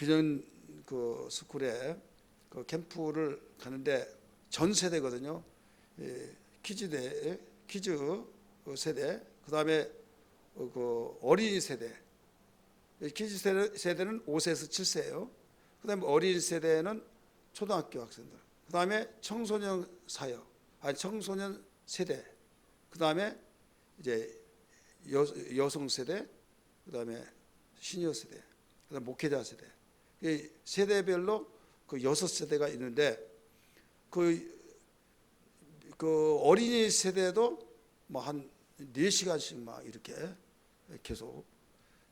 비전 그 스쿨에 그 캠프를 가는데 전 세대거든요. 퀴즈 세대, 그다음에 그 어린이 세대. 퀴즈 세대는 5세에서 7세예요. 그다음에 어린이 세대는 초등학교 학생들. 그다음에 청소년 사역, 청소년 세대. 그다음에 이제 여성 세대, 그다음에 시니어 세대, 그다음 목회자 세대. 이 세대별로 그 6세대가 있는데 그 어린이 세대도 뭐 한 4시간씩 막 이렇게 계속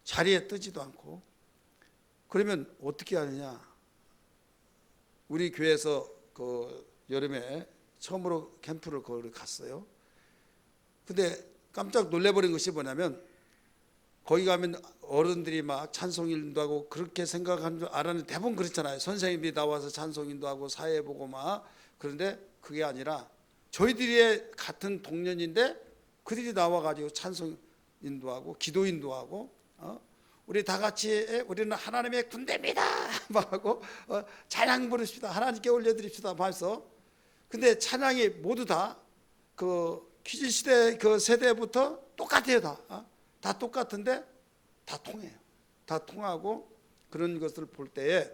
자리에 뜨지도 않고. 그러면 어떻게 하느냐? 우리 교회에서 그 여름에 처음으로 캠프를 거기 갔어요. 근데 깜짝 놀래버린 것이 뭐냐면 거기 가면 어른들이 막 찬송인도 하고 그렇게 생각하는 줄 알았는데 대부분 그렇잖아요. 선생님들이 나와서 찬송인도 하고 사회 보고 막. 그런데 그게 아니라 저희들이 같은 동년인데 그들이 나와가지고 찬송인도 하고 기도인도 하고 우리 다 같이 우리는 하나님의 군대입니다 막 하고 찬양 부르십시다, 하나님께 올려드립시다 하면서. 근데 찬양이 모두 다 그 퀴즈 시대 그 세대부터 똑같아요. 다 똑같은데 다 통해요. 다 통하고. 그런 것을 볼 때에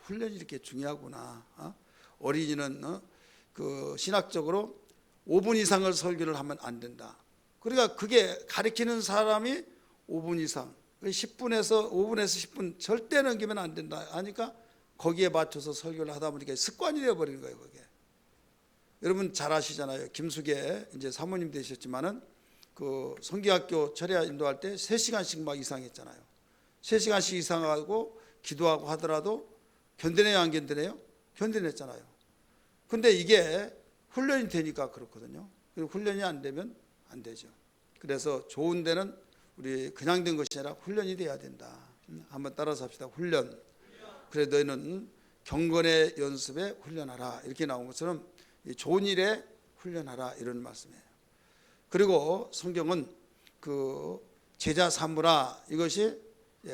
훈련이 이렇게 중요하구나. 어린이는 그 신학적으로 5분 이상을 설교를 하면 안 된다. 그러니까 그게 가르치는 사람이 5분 이상, 5분에서 10분 절대 넘기면 안 된다 하니까 거기에 맞춰서 설교를 하다 보니까 습관이 되어버리는 거예요. 그게. 여러분 잘 아시잖아요. 김숙에 이제 사모님 되셨지만은 그 성기학교 철야 인도할 때 3시간씩 막 이상 했잖아요. 3시간씩 이상 하고 기도하고 하더라도 견뎌내요, 안 견뎌내요? 견뎌냈잖아요. 근데 이게 훈련이 되니까 그렇거든요. 그리고 훈련이 안 되면 안 되죠. 그래서 좋은 데는 우리 그냥 된 것이 아니라 훈련이 돼야 된다. 한번 따라서 합시다. 훈련. 그래 너희는 경건의 연습에 훈련하라. 이렇게 나온 것처럼 좋은 일에 훈련하라 이런 말씀이에요. 그리고 성경은 그 제자 삼으라 이것이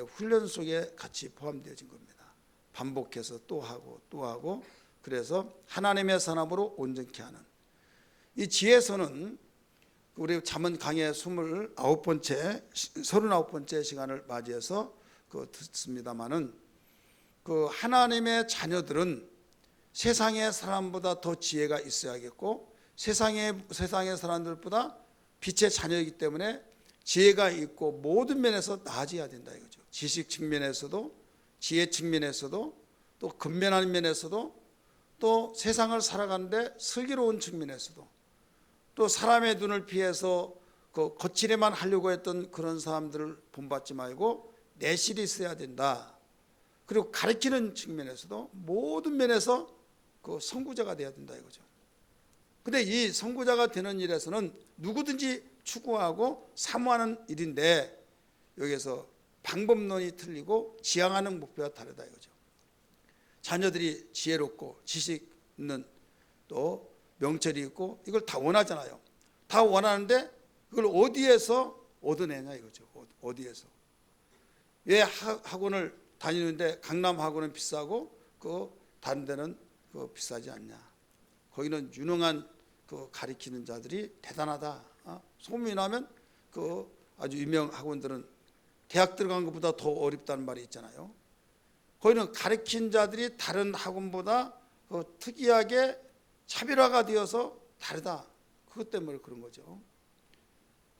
훈련 속에 같이 포함되어진 겁니다. 반복해서 또 하고 또 하고. 그래서 하나님의 사람으로 온전케 하는. 이 지혜서는 우리 잠언 강의 39번째 시간을 맞이해서 듣습니다마는 그 하나님의 자녀들은 세상의 사람보다 더 지혜가 있어야겠고 세상의 사람들보다 빛의 자녀이기 때문에 지혜가 있고 모든 면에서 나아져야 된다 이거죠. 지식 측면에서도 지혜 측면에서도 또 근면한 면에서도 또 세상을 살아가는데 슬기로운 측면에서도 또 사람의 눈을 피해서 그 거칠에만 하려고 했던 그런 사람들을 본받지 말고 내실이 있어야 된다. 그리고 가르치는 측면에서도 모든 면에서 그 선구자가 돼야 된다 이거죠. 근데 이 선구자가 되는 일에서는 누구든지 추구하고 사모하는 일인데 여기서 방법론이 틀리고 지향하는 목표가 다르다 이거죠. 자녀들이 지혜롭고 지식 있는 또 명철이 있고 이걸 다 원하잖아요. 다 원하는데 그걸 어디에서 얻어내냐 이거죠. 어디에서. 왜 학원을 다니는데 강남 학원은 비싸고 다른 데는 비싸지 않냐. 거기는 유능한 가르치는 자들이 대단하다. 소문이 나면 아주 유명 학원들은 대학 들어간 것보다 더 어렵다는 말이 있잖아요. 거기는 가르친 자들이 다른 학원보다 특이하게 차별화가 되어서 다르다. 그것 때문에 그런 거죠.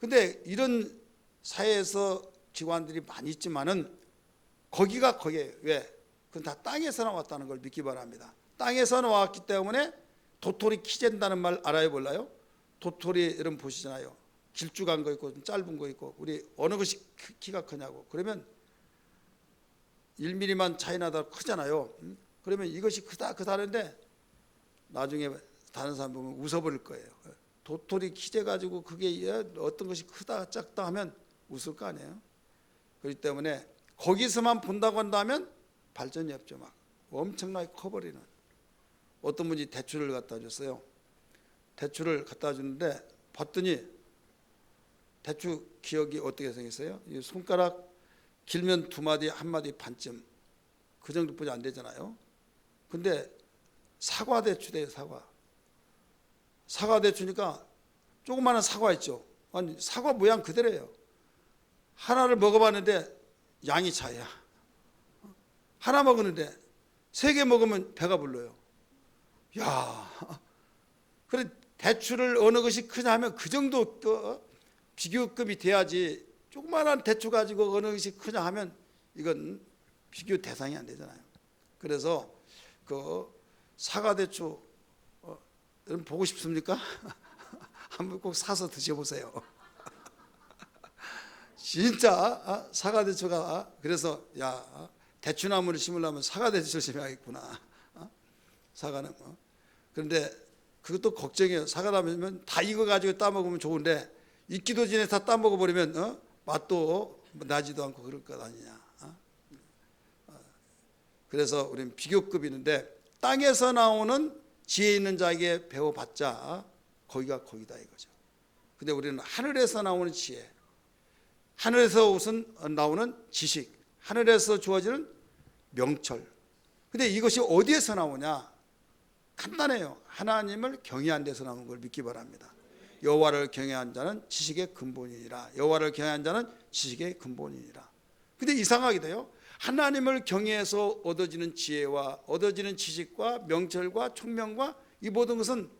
근데 이런 사회에서 기관들이 많이 있지만은 거기가 거기에요. 왜? 그건 다 땅에서 나왔다는 걸 믿기 바랍니다. 땅에서 나왔기 때문에 도토리 키 잰다는 말 알아요, 몰라요? 도토리 여러분 보시잖아요. 길쭉한 거 있고 좀 짧은 거 있고 우리 어느 것이 키가 크냐고. 그러면 1mm만 차이 나다 크잖아요. 그러면 이것이 크다는데 나중에 다른 사람 보면 웃어버릴 거예요. 도토리 키 재가지고 그게 어떤 것이 크다 작다 하면 웃을 거 아니에요. 그렇기 때문에 거기서만 본다고 한다면 발전이 없죠. 막 엄청나게 커버리는. 어떤 분이 대추를 갖다 줬어요. 대추를 갖다 주는데 봤더니 대추 기억이 어떻게 생겼어요? 이 손가락 길면 2마디, 1마디 반쯤 그 정도뿐이 안 되잖아요. 근데 사과대추래요. 사과대추니까 조그마한 사과 있죠. 아니, 사과 모양 그대로예요. 하나를 먹어봤는데 양이 차야. 하나 먹었는데 3개 먹으면 배가 불러요. 야, 그래 대추를 어느 것이 크냐 하면 그 정도 비교급이 돼야지. 조그마한 대추 가지고 어느 것이 크냐 하면 이건 비교 대상이 안 되잖아요. 그래서 그 사과대추 여러분 보고 싶습니까? 한번 꼭 사서 드셔보세요. 진짜 사과대추가, 그래서 야, 대추나무를 심으려면 사과대추를 심어야겠구나. 사과는 그런데 그것도 걱정이에요. 사과나무면 다 익어가지고 따먹으면 좋은데 익기도 전에 다 따먹어버리면 맛도 나지도 않고 그럴 것 아니냐. 그래서 우리는 비교급이 있는데, 땅에서 나오는 지혜 있는 자에게 배워봤자 거기가 거기다 이거죠. 근데 우리는 하늘에서 나오는 지혜, 하늘에서 나오는 지식, 하늘에서 주어지는 명철. 근데 이것이 어디에서 나오냐? 간단해요. 하나님을 경외한 데서 나오는 걸 믿기 바랍니다. 여호와를 경외한 자는 지식의 근본이니라. 여호와를 경외한 자는 지식의 근본이니라. 근데 이상하게 돼요. 하나님을 경외해서 얻어지는 지혜와 얻어지는 지식과 명철과 총명과 이 모든 것은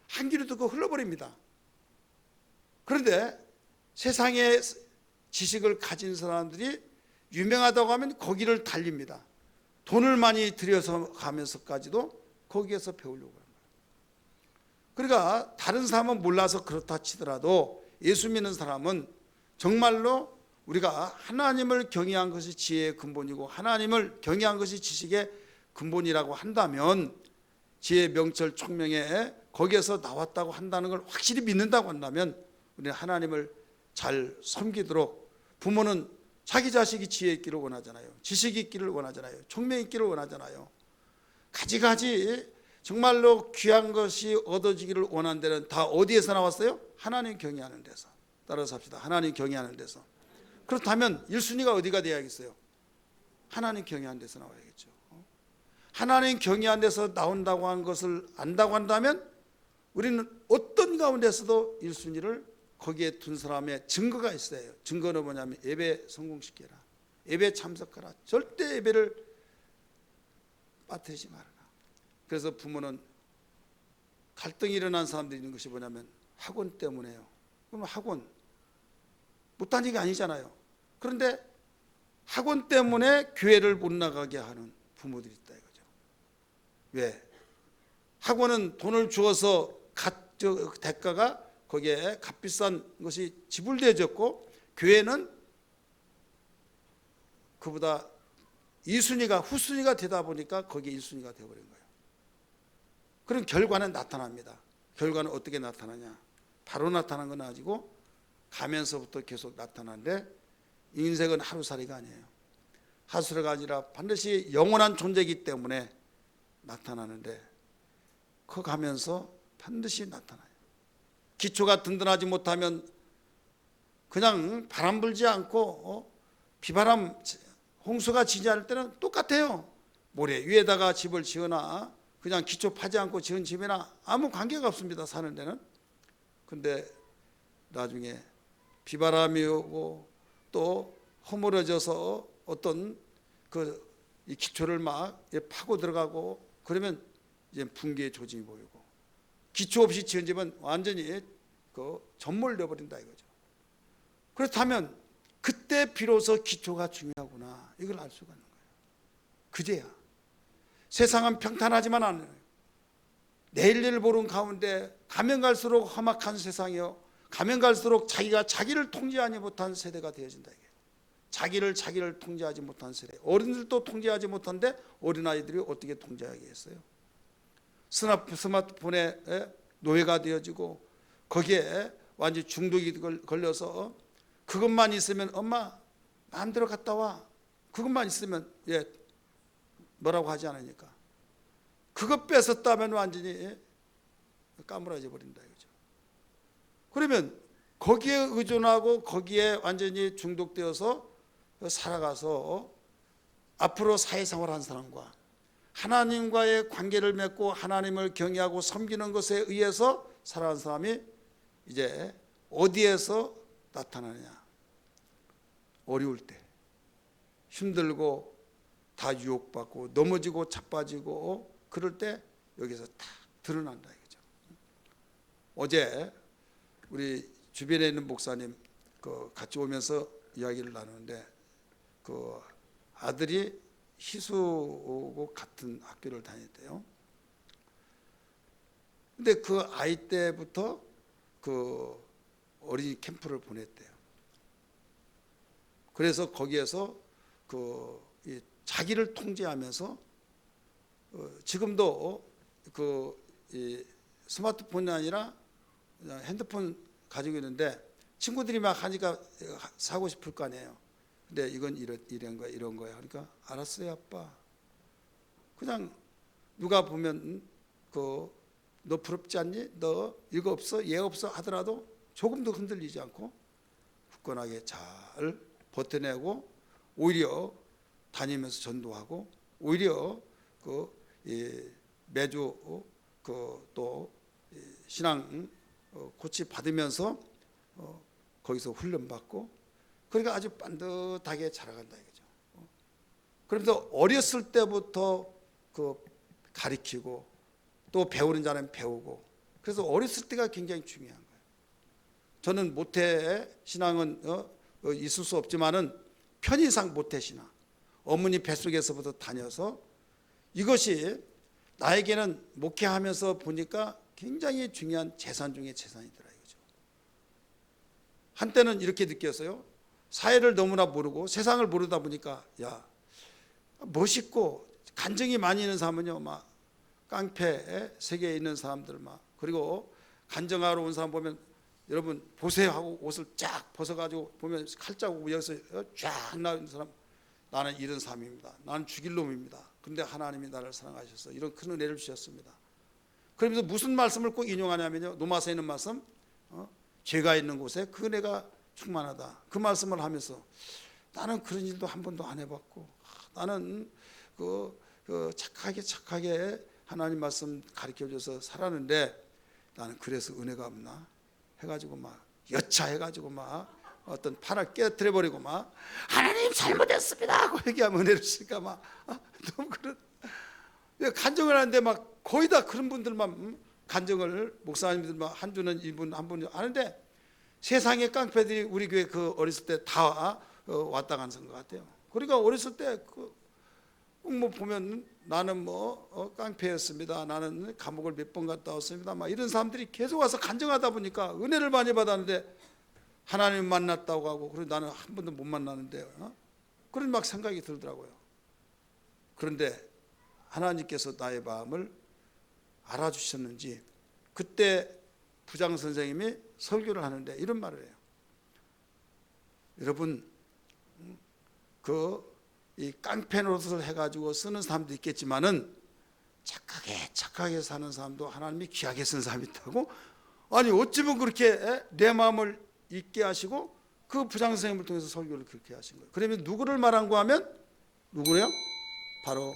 한 귀로 듣고 흘러버립니다. 그런데 세상의 지식을 가진 사람들이 유명하다고 하면 거기를 달립니다. 돈을 많이 들여서 가면서까지도 거기에서 배우려고 합니다. 그러니까 다른 사람은 몰라서 그렇다 치더라도 예수 믿는 사람은 정말로 우리가 하나님을 경외한 것이 지혜의 근본이고 하나님을 경외한 것이 지식의 근본이라고 한다면, 지혜, 명철, 총명에 거기에서 나왔다고 한다는 걸 확실히 믿는다고 한다면 우리는 하나님을 잘 섬기도록, 부모는 자기 자식이 지혜 있기를 원하잖아요. 지식이 있기를 원하잖아요. 총명이 있기를 원하잖아요. 가지가지 정말로 귀한 것이 얻어지기를 원하는 데는 다 어디에서 나왔어요? 하나님 경외하는 데서. 따라서 합시다. 하나님 경외하는 데서. 그렇다면 1순위가 어디가 돼야겠어요? 하나님 경외하는 데서 나와야겠죠. 하나님 경외하는 데서 나온다고 한 것을 안다고 한다면 우리는 어떤 가운데서도 1순위를 거기에 둔 사람의 증거가 있어요. 증거는 뭐냐면 예배 성공시켜라, 예배 참석하라, 절대 예배를 빠뜨리지 말아라. 그래서 부모는 갈등이 일어난 사람들이 있는 것이 뭐냐면 학원 때문에요. 그럼 학원 못 다니는 게 아니잖아요. 그런데 학원 때문에 교회를 못 나가게 하는 부모들이 있다 이거죠. 왜? 학원은 돈을 주어서 대가가 거기에 값비싼 것이 지불되어졌고, 교회는 그보다 2순위가 후순위가 되다 보니까 거기에 1순위가 되어버린 거예요. 그런 결과는 나타납니다. 결과는 어떻게 나타나냐? 바로 나타난 건 아니고 가면서부터 계속 나타나는데, 인생은 하루살이가 아니에요. 하루살이가 아니라 반드시 영원한 존재이기 때문에 나타나는데, 그 가면서 반드시 나타나요. 기초가 든든하지 못하면 그냥 바람 불지 않고 비바람 홍수가 지지 않을 때는 똑같아요. 모래 위에다가 집을 지으나 그냥 기초 파지 않고 지은 집이나 아무 관계가 없습니다. 사는 데는. 근데 나중에 비바람이 오고 또 허물어져서 어떤 이 기초를 막 파고 들어가고 그러면 이제 붕괴의 조짐이 보이고, 기초 없이 지은 집은 완전히 전몰되어 버린다 이거죠. 그렇다면 그때 비로소 기초가 중요하구나, 이걸 알 수가 있는 거예요. 그제야. 세상은 평탄하지만 않아요. 내일 일을 보는 가운데 가면 갈수록 험악한 세상이요, 가면 갈수록 자기가 자기를 통제하지 못한 세대가 되어진다 이게. 자기를 통제하지 못한 세대. 어른들도 통제하지 못한데 어린아이들이 어떻게 통제하겠어요? 스마트폰에 노예가 되어지고 거기에 완전히 중독이 걸려서 그것만 있으면 엄마 마음대로 갔다 와, 그것만 있으면 뭐라고 하지 않으니까 그것 뺏었다면 완전히 까무라져 버린다 이거죠. 그러면 거기에 의존하고 거기에 완전히 중독되어서 살아가서 앞으로 사회생활한 사람과 하나님과의 관계를 맺고 하나님을 경외하고 섬기는 것에 의해서 살아가는 사람이 이제 어디에서 나타나느냐? 어려울 때, 힘들고 다 유혹받고 넘어지고 자빠지고 그럴 때 여기서 다 드러난다 이거죠. 어제 우리 주변에 있는 목사님 같이 오면서 이야기를 나누는데 그 아들이 희수고 같은 학교를 다녔대요. 근데 그 아이 때부터 그 어린이 캠프를 보냈대요. 그래서 거기에서 이 자기를 통제하면서 지금도 이 스마트폰이 아니라 핸드폰 가지고 있는데 친구들이 막 하니까 사고 싶을 거 아니에요. 근데 이건 이런 거야 이런 거야 하니까 알았어요 아빠. 그냥 누가 보면 너 부럽지 않니? 너 이거 없어? 얘 없어? 하더라도 조금도 흔들리지 않고 굳건하게 잘 버텨내고 오히려 다니면서 전도하고 오히려 매주 또 신앙 코치 받으면서 거기서 훈련받고 그러니까 아주 반듯하게 자라간다 이거죠. 그러면서 어렸을 때부터 가르치고 또 배우는 자는 배우고 그래서 어렸을 때가 굉장히 중요한 거예요. 저는 모태 신앙은 있을 수 없지만은 편의상 모태 신앙 어머니 뱃속에서부터 다녀서 이것이 나에게는 목회하면서 보니까 굉장히 중요한 재산 중에 재산이더라 이거죠. 한때는 이렇게 느꼈어요. 사회를 너무나 모르고 세상을 모르다 보니까 야 멋있고 간정이 많이 있는 사람은요 막 깡패 세계에 있는 사람들 막 그리고 간정하러 온 사람 보면 여러분 보세요 하고 옷을 쫙 벗어가지고 보면 칼자국 여기서 쫙 나오는 사람 나는 이런 사람입니다. 나는 죽일 놈입니다. 그런데 하나님이 나를 사랑하셔서 이런 큰 은혜를 주셨습니다. 그러면서 무슨 말씀을 꼭 인용하냐면요 로마서에 있는 말씀 죄가 있는 곳에 그 은혜가 충만하다. 그 말씀을 하면서 나는 그런 일도 한 번도 안 해봤고 나는 착하게 하나님 말씀 가르쳐줘서 살았는데 나는 그래서 은혜가 없나 해가지고 막 여차해가지고 막 어떤 판을 깨뜨려버리고 막 하나님 잘못했습니다 하고 얘기하면 은혜를 주니까 막 너무 그런 간증을 하는데 막 거의 다 그런 분들만 간증을 목사님들만 한 주는 이분 한 분 하는데 세상의 깡패들이 우리 교회 어렸을 때 다 왔다 간 것 같아요. 그러니까 어렸을 때 뭐 보면 나는 깡패였습니다. 나는 감옥을 몇 번 갔다 왔습니다. 막 이런 사람들이 계속 와서 간증하다 보니까 은혜를 많이 받았는데 하나님 만났다고 하고 그리고 나는 한 번도 못 만났는데 그런 막 생각이 들더라고요. 그런데 하나님께서 나의 마음을 알아주셨는지 그때 부장 선생님이 설교를 하는데 이런 말을 해요. 여러분 이 깡패 노릇을 해가지고 쓰는 사람도 있겠지만은 착하게 사는 사람도 하나님이 귀하게 쓴 사람이 있다고. 아니 어찌면 그렇게 내 마음을 잊게 하시고 그 부장 선생님을 통해서 설교를 그렇게 하신 거예요. 그러면 누구를 말한 거 하면 누구래요? 바로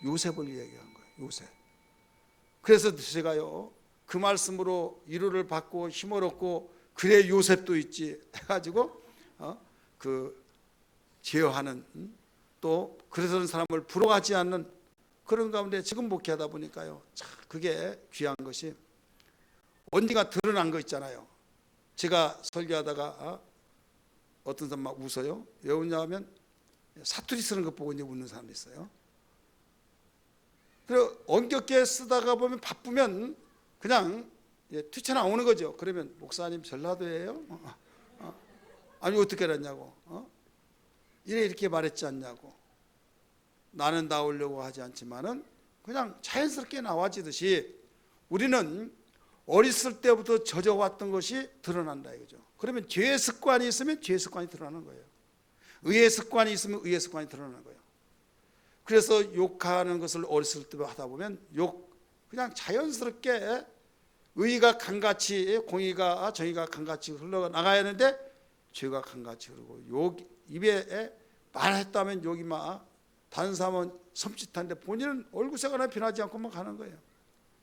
요셉을 얘기한 거예요. 요셉. 그래서 제가요 그 말씀으로 위로를 받고 힘을 얻고 그래 요셉도 있지 해가지고 제어하는 또 그러던 사람을 부러워하지 않는 그런 가운데 지금 목회하다 보니까요 참 그게 귀한 것이 언니가 드러난 거 있잖아요. 제가 설교하다가 어떤 사람 막 웃어요. 왜 웃냐면 사투리 쓰는 것 보고 이제 웃는 사람이 있어요. 그리고 엄격하게 쓰다가 보면 바쁘면 그냥 튀쳐나오는 거죠. 그러면 목사님 전라도예요? 아니 어떻게 알았냐고. 이렇게 말했지 않냐고. 나는 나오려고 하지 않지만은 그냥 자연스럽게 나와지듯이 우리는 어렸을 때부터 젖어왔던 것이 드러난다 이거죠. 그러면 죄의 습관이 있으면 죄의 습관이 드러나는 거예요. 의의 습관이 있으면 의의 습관이 드러나는 거예요. 그래서 욕하는 것을 어렸을 때 하다 보면 그냥 자연스럽게 의가 강같이 공의가 정의가 강같이 흘러나가야 하는데 죄가 강같이 흐르고 입에 말했다면 욕이 막 다른 사람은 섬찟한데 본인은 얼굴색 하나 변하지 않고 막 가는 거예요.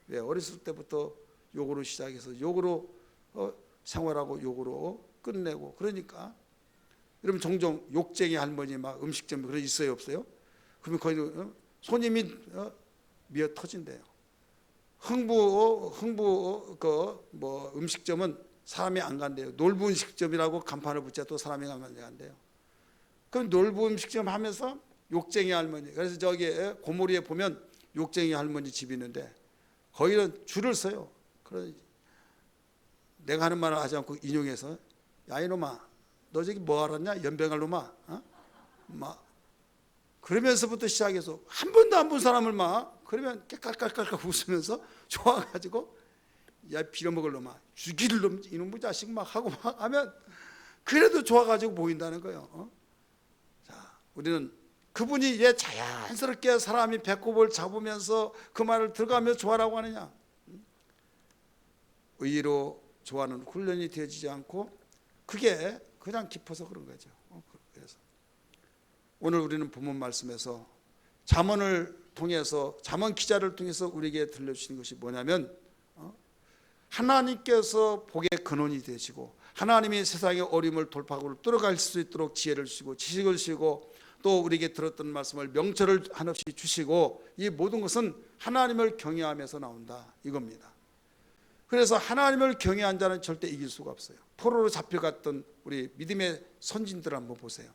왜? 어렸을 때부터 욕으로 시작해서 욕으로 생활하고 욕으로 끝내고. 그러니까 여러분 종종 욕쟁이 할머니 막 음식점 그런 있어요 없어요? 그러면 거의 손님이 미어 터진대요. 흥부 뭐 음식점은 사람이 안 간대요. 놀부 음식점이라고 간판을 붙여 또 사람이 안 간대요. 그럼 놀부 음식점 하면서 욕쟁이 할머니. 그래서 저기 고모리에 보면 욕쟁이 할머니 집이 있는데 거기는 줄을 서요. 그런 내가 하는 말을 하지 않고 인용해서 야 이놈아 너 저기 뭐 알았냐 연병할 놈아 막 그러면서부터 시작해서 한 번도 안 본 사람을 막 그러면 깔깔깔깔 웃으면서 좋아가지고 야 빌어먹을 놈아 죽일 놈 이놈의 자식 막 하고 막 하면 그래도 좋아가지고 보인다는 거예요. 자 우리는 그분이 왜 자연스럽게 사람이 배꼽을 잡으면서 그 말을 들어가며 좋아라고 하느냐. 의로 좋아하는 훈련이 되어지지 않고 그게 그냥 깊어서 그런 거죠. 그래서 오늘 우리는 본문 말씀에서 잠언을 통해서 잠언 기자를 통해서 우리에게 들려주시는 것이 뭐냐면 하나님께서 복의 근원이 되시고 하나님이 세상의 어려움을 돌파구를 뚫어갈 수 있도록 지혜를 주시고 지식을 주시고 또 우리에게 들었던 말씀을 명철을 한없이 주시고 이 모든 것은 하나님을 경외하면서 나온다 이겁니다. 그래서 하나님을 경외한 자는 절대 이길 수가 없어요. 포로로 잡혀갔던 우리 믿음의 선진들 한번 보세요.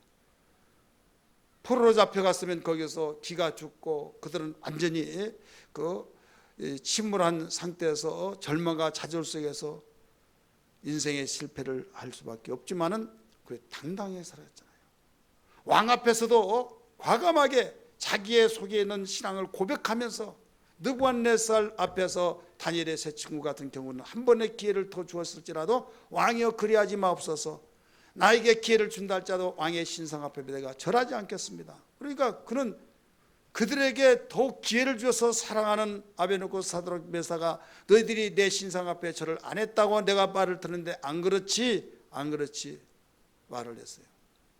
포로로 잡혀갔으면 거기서 기가 죽고 그들은 완전히 침몰한 상태에서 절망과 좌절 속에서 인생의 실패를 할 수밖에 없지만은 그게 당당하게 살았잖아요. 왕 앞에서도 과감하게 자기의 속에 있는 신앙을 고백하면서 느부갓네살 앞에서 다니엘의 세 친구 같은 경우는 한 번의 기회를 더 주었을지라도 왕이여 그리하지 마옵소서 나에게 기회를 준다 할지라도 왕의 신상 앞에 내가 절하지 않겠습니다. 그러니까 그는 그들에게 더욱 기회를 주어서 사랑하는 아베노고 사드락 메사가 너희들이 내 신상 앞에 절을 안 했다고 내가 말을 듣는데 안 그렇지 말을 했어요.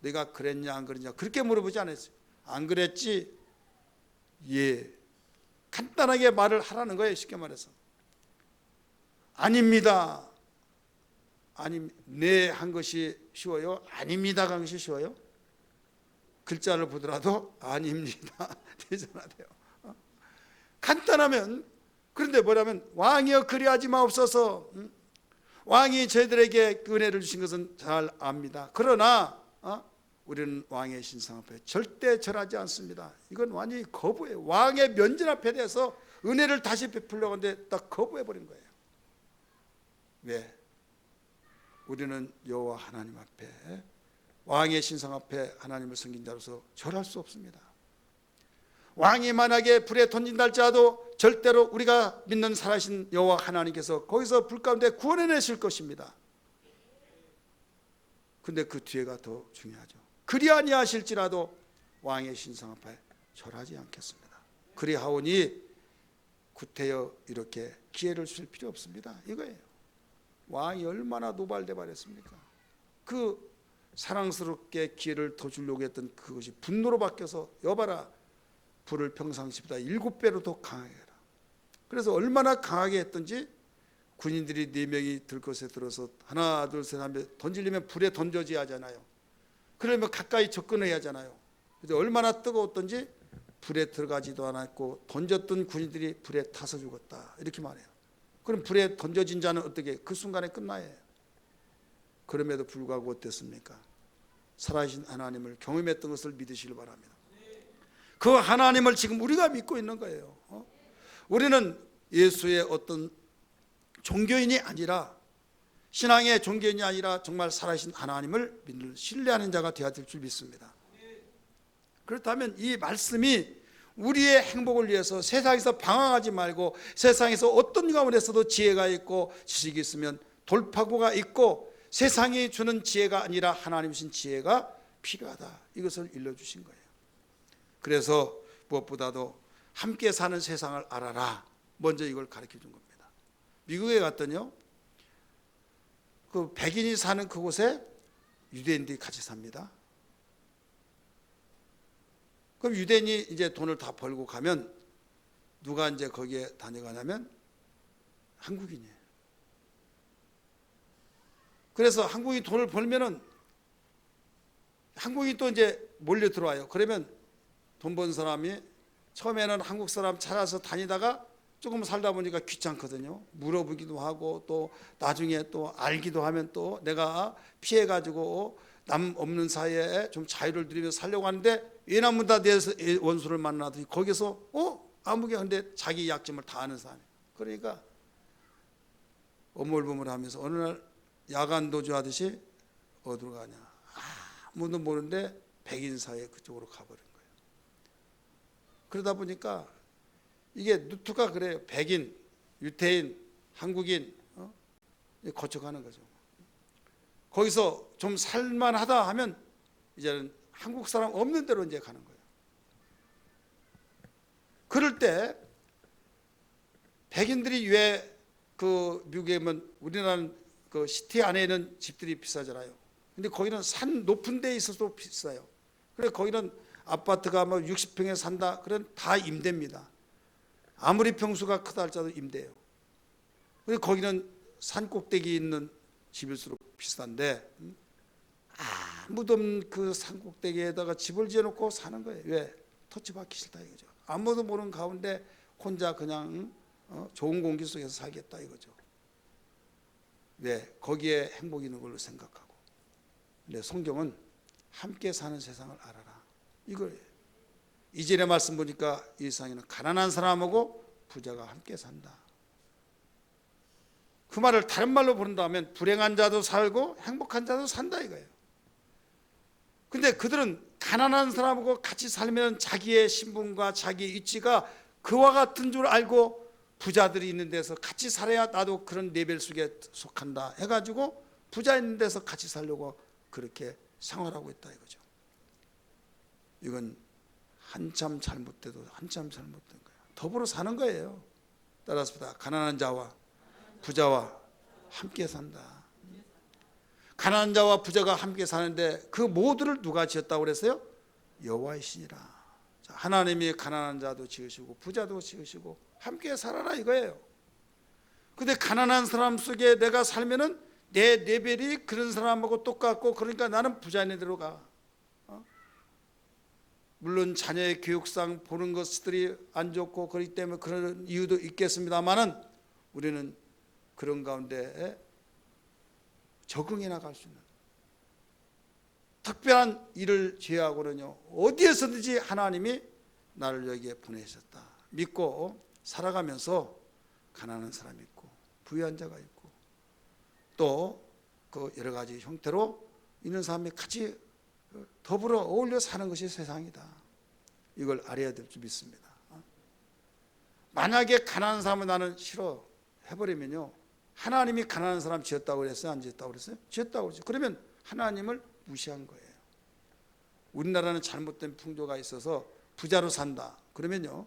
내가 그랬냐 안 그랬냐 그렇게 물어보지 않았어요. 안 그랬지? 예. 간단하게 말을 하라는 거예요. 쉽게 말해서 아닙니다. 네 한 것이 쉬워요? 아닙니다가 한 것이 쉬워요? 글자를 보더라도 아닙니다 되잖아요. 간단하면 그런데 뭐냐면 왕이여 그리하지 마옵소서 왕이 저희들에게 은혜를 주신 것은 잘 압니다. 그러나 우리는 왕의 신상 앞에 절대 절하지 않습니다. 이건 완전히 거부해요. 왕의 면전 앞에 대해서 은혜를 다시 베풀려고 하는데 딱 거부해버린 거예요. 왜? 우리는 여호와 하나님 앞에 왕의 신상 앞에 하나님을 섬긴 자로서 절할 수 없습니다. 왕이 만약에 불에 던진다 할지라도 절대로 우리가 믿는 살아계신 여호와 하나님께서 거기서 불 가운데 구원해내실 것입니다. 근데 그 뒤에가 더 중요하죠. 그리 아니하실지라도 왕의 신상 앞에 절하지 않겠습니다. 그리하오니 구태여 이렇게 기회를 줄 필요 없습니다. 이거예요. 왕이 얼마나 노발대발했습니까? 그 사랑스럽게 기회를 더 주려고 했던 그것이 분노로 바뀌어서 여봐라 불을 평상시보다 7배로 더 강하게 해라. 그래서 얼마나 강하게 했던지 군인들이 4명이 들것에 들어서 하나 둘 셋 하면 던지려면 불에 던져져야 하잖아요. 그러면 가까이 접근해야 하잖아요. 그래서 얼마나 뜨거웠던지 불에 들어가지도 않았고 던졌던 군인들이 불에 타서 죽었다 이렇게 말해요. 그럼 불에 던져진 자는 어떻게 그 순간에 끝나요. 그럼에도 불구하고 어땠습니까? 살아계신 하나님을 경험했던 것을 믿으시길 바랍니다. 그 하나님을 지금 우리가 믿고 있는 거예요. 우리는 예수의 어떤 종교인이 아니라 신앙의 종교인이 아니라 정말 살아계신 하나님을 믿는 신뢰하는 자가 되어야 될 줄 믿습니다. 그렇다면 이 말씀이 우리의 행복을 위해서 세상에서 방황하지 말고 세상에서 어떤 가운데서도 지혜가 있고 지식이 있으면 돌파구가 있고 세상이 주는 지혜가 아니라 하나님 주신 지혜가 필요하다. 이것을 일러주신 거예요. 그래서 무엇보다도 함께 사는 세상을 알아라. 먼저 이걸 가르쳐 준 겁니다. 미국에 갔더니요. 그 백인이 사는 그곳에 유대인들이 같이 삽니다. 그럼 유대인이 이제 돈을 다 벌고 가면 누가 이제 거기에 다녀가냐면 한국인이에요. 그래서 한국인이 돈을 벌면은 한국인이 또 이제 몰려 들어와요. 그러면 돈 번 사람이 처음에는 한국 사람 찾아서 다니다가 조금 살다 보니까 귀찮거든요. 물어보기도 하고 또 나중에 또 알기도 하면 또 내가 피해가지고 남 없는 사이에 좀 자유를 누리면서 살려고 하는데 외나무다 내에서 원수를 만나더니 거기서 아무게 근데 자기 약점을 다 아는 사람이에요. 그러니까 어물버물하면서 어느 날 야간 도주하듯이 어디로 가냐 아무도 모르는데 백인 사회에 그쪽으로 가버린 거예요. 그러다 보니까 이게 누트가 그래요. 백인, 유태인, 한국인 거쳐가는 거죠. 거기서 좀 살만하다 하면 이제는 한국 사람 없는 데로 이제 가는 거예요. 그럴 때 백인들이 왜 그 미국에 보면 우리나라는 그 시티 안에 있는 집들이 비싸잖아요. 근데 거기는 산 높은 데에 있어도 비싸요. 그래 거기는 아파트가 뭐 60평에 산다. 그런 다 임대입니다. 아무리 평수가 크다 할지라도 임대예요. 근데 거기는 산 꼭대기에 있는 집일수록 비싼데 아무도 없는 그 산 꼭대기에다가 집을 지어놓고 사는 거예요. 왜? 터치받기 싫다 이거죠. 아무도 모르는 가운데 혼자 그냥 좋은 공기 속에서 살겠다 이거죠. 왜? 거기에 행복이 있는 걸로 생각하고. 근데 성경은 함께 사는 세상을 알아라. 이거예요. 이전에 말씀 보니까 이 세상에는 가난한 사람하고 부자가 함께 산다. 그 말을 다른 말로 부른다면 불행한 자도 살고 행복한 자도 산다 이거예요. 근데 그들은 가난한 사람하고 같이 살면 자기의 신분과 자기의 위치가 그와 같은 줄 알고 부자들이 있는 데서 같이 살아야 나도 그런 레벨 속에 속한다 해가지고 부자 있는 데서 같이 살려고 그렇게 생활하고 있다 이거죠. 이건 한참 잘못돼도 한참 잘못된 거예요. 더불어 사는 거예요. 따라서 가난한 자와 부자와 함께 산다. 가난한 자와 부자가 함께 사는데 그 모두를 누가 지었다고 그랬어요? 여호와이시니라. 하나님이 가난한 자도 지으시고 부자도 지으시고 함께 살아라 이거예요. 근데 가난한 사람 속에 내가 살면은 내 레벨이 그런 사람하고 똑같고 그러니까 나는 부자인 데로 가. 물론 자녀의 교육상 보는 것들이 안 좋고 그렇기 때문에 그런 이유도 있겠습니다만은 우리는 그런 가운데 적응해 나갈 수 있는 특별한 일을 제외하고는요 어디에서든지 하나님이 나를 여기에 보내셨다 믿고 살아가면서 가난한 사람이 있고 부유한 자가 있고 또 그 여러 가지 형태로 있는 사람이 같이 더불어 어울려 사는 것이 세상이다. 이걸 알아야 될 줄 믿습니다. 만약에 가난한 사람을 나는 싫어 해버리면요 하나님이 가난한 사람 지었다고 그랬어요? 안 지었다고 그랬어요? 지었다고 그랬죠. 그러면 하나님을 무시한 거예요. 우리나라는 잘못된 풍조가 있어서 부자로 산다 그러면요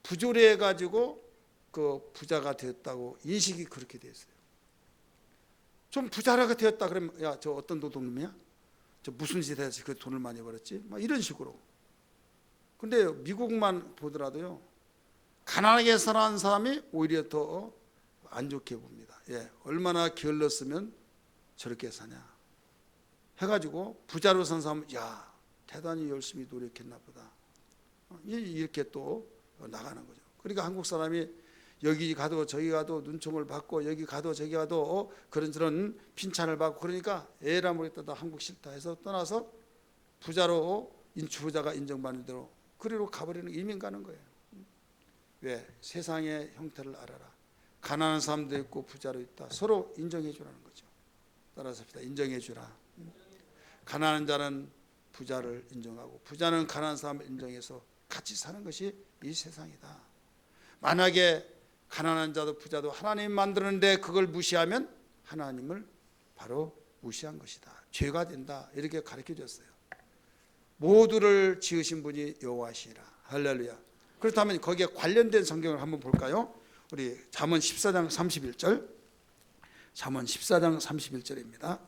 부조리 해가지고 그 부자가 되었다고 인식이 그렇게 돼 있어요. 좀 부자라가 되었다 그러면 야 저 어떤 도둑놈이야? 저 무슨 짓 해서 그 돈을 많이 벌었지? 막 이런 식으로. 근데 미국만 보더라도요 가난하게 살아가는 사람이 오히려 더 안 좋게 봅니다. 예, 얼마나 게을렀으면 저렇게 사냐 해가지고 부자로 산 사람은 야 대단히 열심히 노력했나 보다 이렇게 또 나가는 거죠. 그러니까 한국 사람이 여기 가도 저기 가도 눈총을 받고 여기 가도 저기 가도 그런저런 핀찬을 받고 그러니까 에라 모르겠다 한국 싫다 해서 떠나서 부자로 부자가 인정받는 대로 그리로 가버리는 이민 가는 거예요. 왜? 세상의 형태를 알아라. 가난한 사람도 있고 부자로 있다. 서로 인정해 주라는 거죠. 따라서 합시다. 인정해 주라. 가난한 자는 부자를 인정하고 부자는 가난한 사람을 인정해서 같이 사는 것이 이 세상이다. 만약에 가난한 자도 부자도 하나님 만드는데 그걸 무시하면 하나님을 바로 무시한 것이다. 죄가 된다. 이렇게 가르쳐 줬어요. 모두를 지으신 분이 여호와시라. 할렐루야. 그렇다면 거기에 관련된 성경을 한번 볼까요? 우리 잠언 14장 31절. 잠언 14장 31절입니다.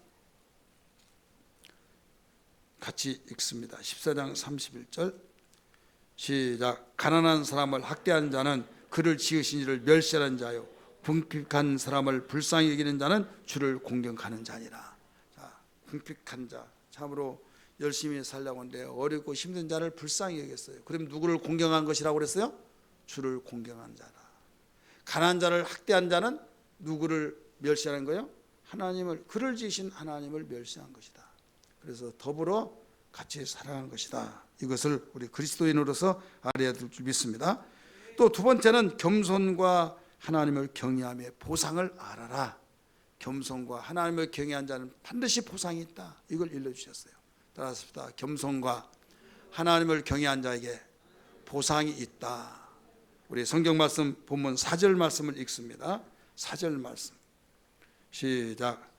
같이 읽습니다. 14장 31절 시작. 가난한 사람을 학대하는 자는 그를 지으신 이를 멸시하는 자요, 궁핍한 사람을 불쌍히 여기는 자는 주를 공경하는 자니라. 자, 궁핍한 자, 참으로 열심히 살려고 하는데 어렵고 힘든 자를 불쌍히 여겼어요. 그럼 누구를 공경한 것이라고 그랬어요? 주를 공경한 자라. 가난한 자를 학대한 자는 누구를 멸시하는 거예요? 하나님을, 그를 지으신 하나님을 멸시한 것이다. 그래서 더불어 같이 살아가는 것이다. 이것을 우리 그리스도인으로서 알아야 될 줄 믿습니다. 또 두 번째는 겸손과 하나님을 경외함의 보상을 알아라. 겸손과 하나님을 경외한 자는 반드시 보상이 있다. 이걸 일러주셨어요. 따라서 겸손과 하나님을 경외한 자에게 보상이 있다. 우리 성경 말씀 본문 4절 말씀을 읽습니다. 4절 말씀 시작.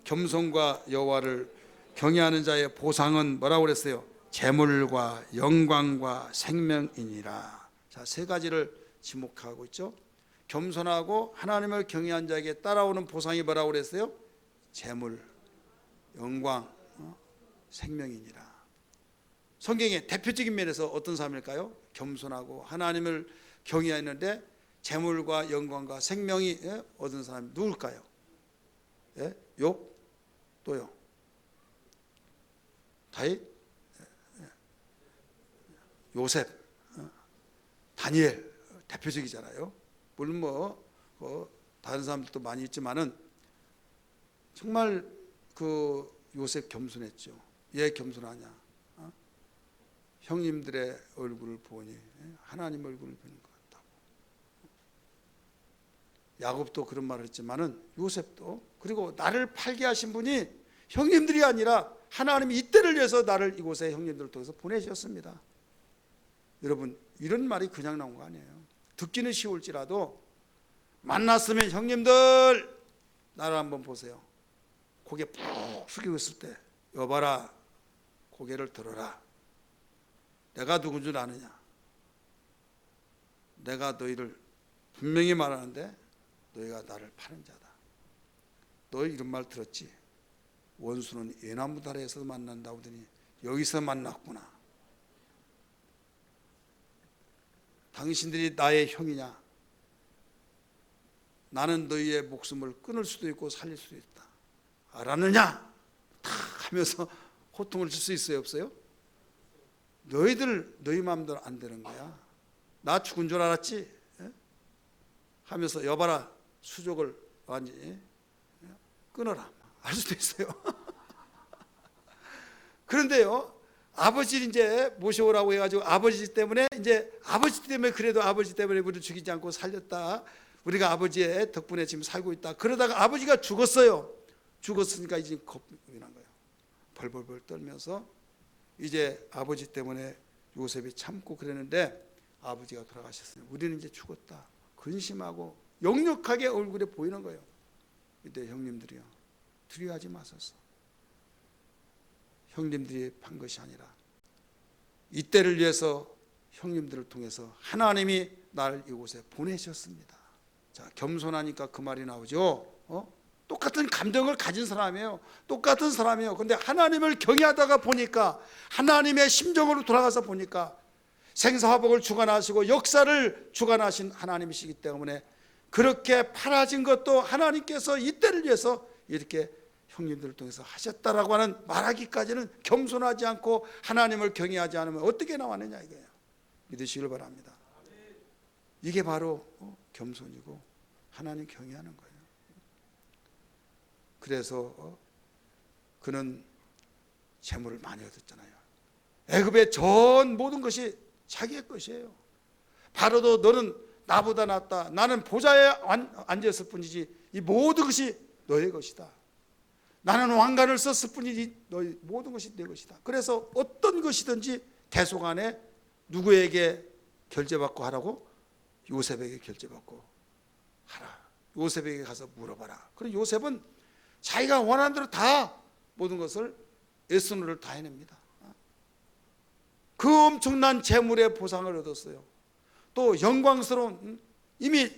겸손과 여호와를 경외하는 자의 보상은 뭐라고 그랬어요? 재물과 영광과 생명이니라. 자, 세 가지를 지목하고 있죠. 겸손하고 하나님을 경외한 자에게 따라오는 보상이 뭐라고 그랬어요? 재물, 영광, 생명이니라. 성경의 대표적인 면에서 어떤 사람일까요? 겸손하고 하나님을 경외하는데 재물과 영광과 생명이 얻은 사람이 누굴까요? 욥? 또요? 다윗? 요셉? 다니엘? 대표적이잖아요. 물론 다른 사람들도 많이 있지만은 정말 그 요셉 겸손했죠. 왜 겸손하냐? 형님들의 얼굴을 보니 하나님 얼굴을 보는 것 같다고. 야곱도 그런 말을 했지만은 요셉도, 그리고 나를 팔게 하신 분이 형님들이 아니라 하나님이 이때를 위해서 나를 이곳에 형님들을 통해서 보내셨습니다. 여러분, 이런 말이 그냥 나온 거 아니에요. 듣기는 쉬울지라도 만났으면 형님들 나를 한번 보세요. 고개 푹 숙이고 있을 때 여봐라, 고개를 들어라. 내가 누군 줄 아느냐? 내가 너희를 분명히 말하는데 너희가 나를 파는 자다. 너희 이런 말 들었지? 원수는 예나무다리에서 만난다고 하더니 여기서 만났구나. 당신들이 나의 형이냐? 나는 너희의 목숨을 끊을 수도 있고 살릴 수도 있다. 알았느냐? 다 하면서 호통을 칠 수 있어요, 없어요? 너희 마음대로 안 되는 거야. 나 죽은 줄 알았지? 하면서 여봐라, 수족을 완전히 끊어라. 할 수도 있어요. 그런데요, 아버지 이제 모셔오라고 해가지고 아버지 때문에 그래도 아버지 때문에 우리를 죽이지 않고 살렸다. 우리가 아버지의 덕분에 지금 살고 있다. 그러다가 아버지가 죽었어요. 죽었으니까 이제 겁이 난 거예요. 벌벌벌 떨면서 이제 아버지 때문에 요셉이 참고 그랬는데 아버지가 돌아가셨어요. 우리는 이제 죽었다. 근심하고 역력하게 얼굴에 보이는 거예요. 이때 형님들이요, 두려워하지 마소서. 형님들이 판 것이 아니라 이때를 위해서 형님들을 통해서 하나님이 나를 이곳에 보내셨습니다. 자, 겸손하니까 그 말이 나오죠. 똑같은 감정을 가진 사람이에요. 똑같은 사람이에요. 근데 하나님을 경외하다가 보니까, 하나님의 심정으로 돌아가서 보니까 생사화복을 주관하시고 역사를 주관하신 하나님이시기 때문에 그렇게 팔아진 것도 하나님께서 이때를 위해서 이렇게 형님들을 통해서 하셨다라고 하는 말하기까지는 겸손하지 않고 하나님을 경외하지 않으면 어떻게 나왔느냐 이거예요. 믿으시길 바랍니다. 이게 바로 겸손이고 하나님 경외하는 거예요. 그래서 그는 재물을 많이 얻었잖아요. 애굽의 전 모든 것이 자기의 것이에요. 바로도 너는 나보다 낫다. 나는 보좌에 앉았을 뿐이지 이 모든 것이 너의 것이다. 나는 왕관을 썼을 뿐이지 너희 모든 것이 내 것이다. 그래서 어떤 것이든지 대속안에 누구에게 결제받고 하라고? 요셉에게 결제받고 하라. 요셉에게 가서 물어봐라. 그리고 요셉은 자기가 원하는 대로 다 모든 것을 애쓰느를 다 해냅니다. 그 엄청난 재물의 보상을 얻었어요. 또 영광스러운, 이미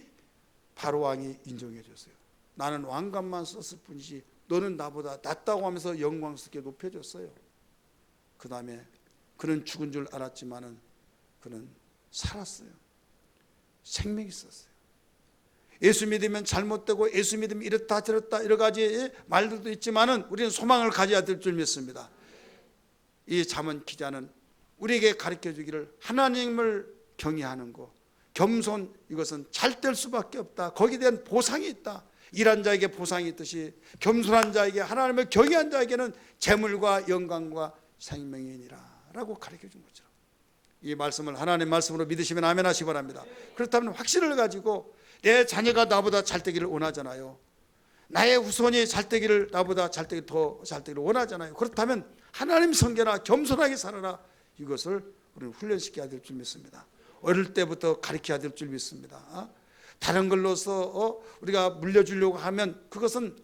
바로 왕이 인정해 줬어요. 나는 왕관만 썼을 뿐이지 너는 나보다 낫다고 하면서 영광스럽게 높여줬어요. 그 다음에 그는 죽은 줄 알았지만은 그는 살았어요. 생명이 있었어요. 예수 믿으면 잘못되고 예수 믿으면 이렇다 저렇다 여러 가지 말들도 있지만은 우리는 소망을 가져야 될 줄 믿습니다. 이 잠언 기자는 우리에게 가르쳐 주기를 하나님을 경외하는 것, 겸손, 이것은 잘 될 수밖에 없다. 거기에 대한 보상이 있다. 일한 자에게 보상이 있듯이 겸손한 자에게, 하나님을 경외한 자에게는 재물과 영광과 생명이니라 라고 가르쳐 준 것처럼 이 말씀을 하나님의 말씀으로 믿으시면 아멘 하시기 바랍니다. 그렇다면 확신을 가지고 내 자녀가 나보다 잘되기를 원하잖아요. 나의 후손이 잘되기를, 나보다 잘되기, 더 잘되기를 원하잖아요. 그렇다면 하나님 섬겨라, 겸손하게 살아라, 이것을 우리는 훈련시켜야 될 줄 믿습니다. 어릴 때부터 가르쳐야 될 줄 믿습니다. 다른 걸로서 우리가 물려주려고 하면 그것은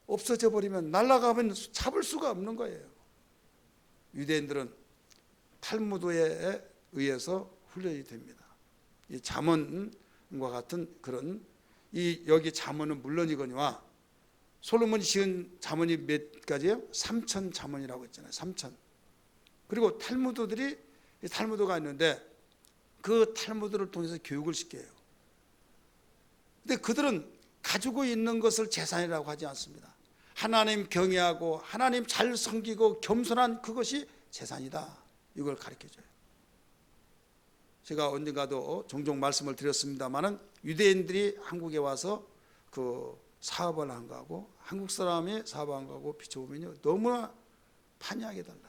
없어져 버리면, 날아가면 잡을 수가 없는 거예요. 유대인들은 탈무드에 의해서 훈련이 됩니다. 이 잠언과 같은 그런, 이 여기 잠언은 물론이거니와 솔로몬이 지은 잠언이 몇 가지예요? 3천 잠언이라고 했잖아요. 3천. 그리고 탈무드가 있는데 그 탈무드를 통해서 교육을 시켜요. 근데 그들은 가지고 있는 것을 재산이라고 하지 않습니다. 하나님 경외하고 하나님 잘 섬기고 겸손한 그것이 재산이다, 이걸 가르쳐줘요. 제가 언젠가도 종종 말씀을 드렸습니다마는 유대인들이 한국에 와서 그 사업을 한 거하고 한국 사람이 사업한 거하고 비춰보면요, 너무나 판이하게 달라요.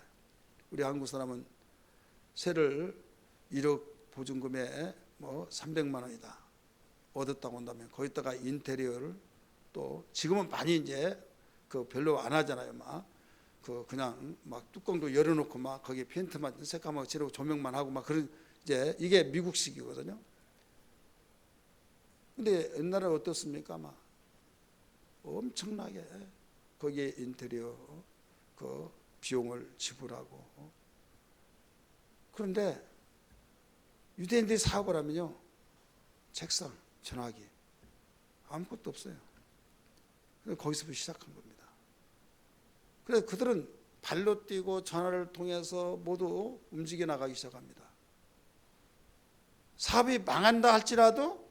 우리 한국 사람은 세를 1억 보증금에 뭐 300만 원이다 얻었다고 한다면 거기다가 인테리어를 또 지금은 많이 이제 그 별로 안 하잖아요. 그냥 막 뚜껑도 열어놓고 막 거기에 페인트만 새까맣게 칠하고 조명만 하고 막 그런, 이제 이게 미국식이거든요. 근데 옛날에 어떻습니까? 막 엄청나게 거기에 인테리어 그 비용을 지불하고. 그런데 유대인들이 사업을 하면요, 책상, 전화기 아무것도 없어요. 그래서 거기서부터 시작한 겁니다. 그래서 그들은 발로 뛰고 전화를 통해서 모두 움직여 나가기 시작합니다. 사업이 망한다 할지라도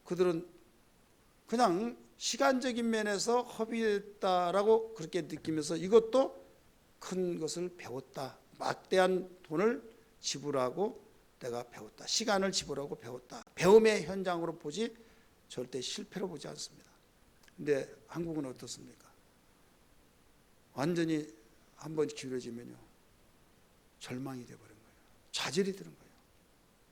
그들은 그냥 시간적인 면에서 허비했다라고 그렇게 느끼면서 이것도 큰 것을 배웠다, 막대한 돈을 지불하고 내가 배웠다, 시간을 지불하고 배웠다, 배움의 현장으로 보지 절대 실패로 보지 않습니다. 근데 한국은 어떻습니까? 완전히 한번 기울어지면요, 절망이 되어버린 거예요. 좌절이 되는 거예요.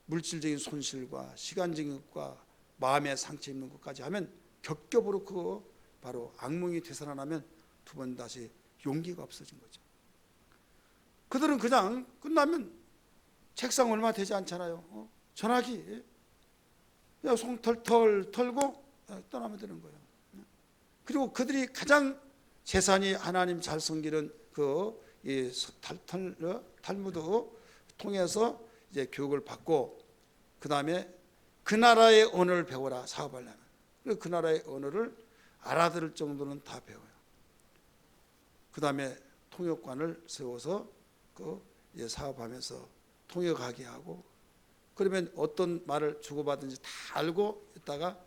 물질적인 손실과 시간적인 것과 마음의 상처 입는 것까지 하면 겹겹으로 그거 바로 악몽이 되살아나면 두 번 다시 용기가 없어진 거죠. 그들은 그냥 끝나면 책상 얼마 되지 않잖아요. 전화기 그냥 송 털털 털고 떠나면 되는 거예요. 그리고 그들이 가장 재산이 하나님 잘 섬기는 이 탈무드 통해서 이제 교육을 받고, 그 다음에 그 나라의 언어를 배워라, 사업하려면. 그리고 그 나라의 언어를 알아들을 정도는 다 배워요. 그 다음에 통역관을 세워서 이제 사업하면서 통역하게 하고, 그러면 어떤 말을 주고받은지 다 알고 있다가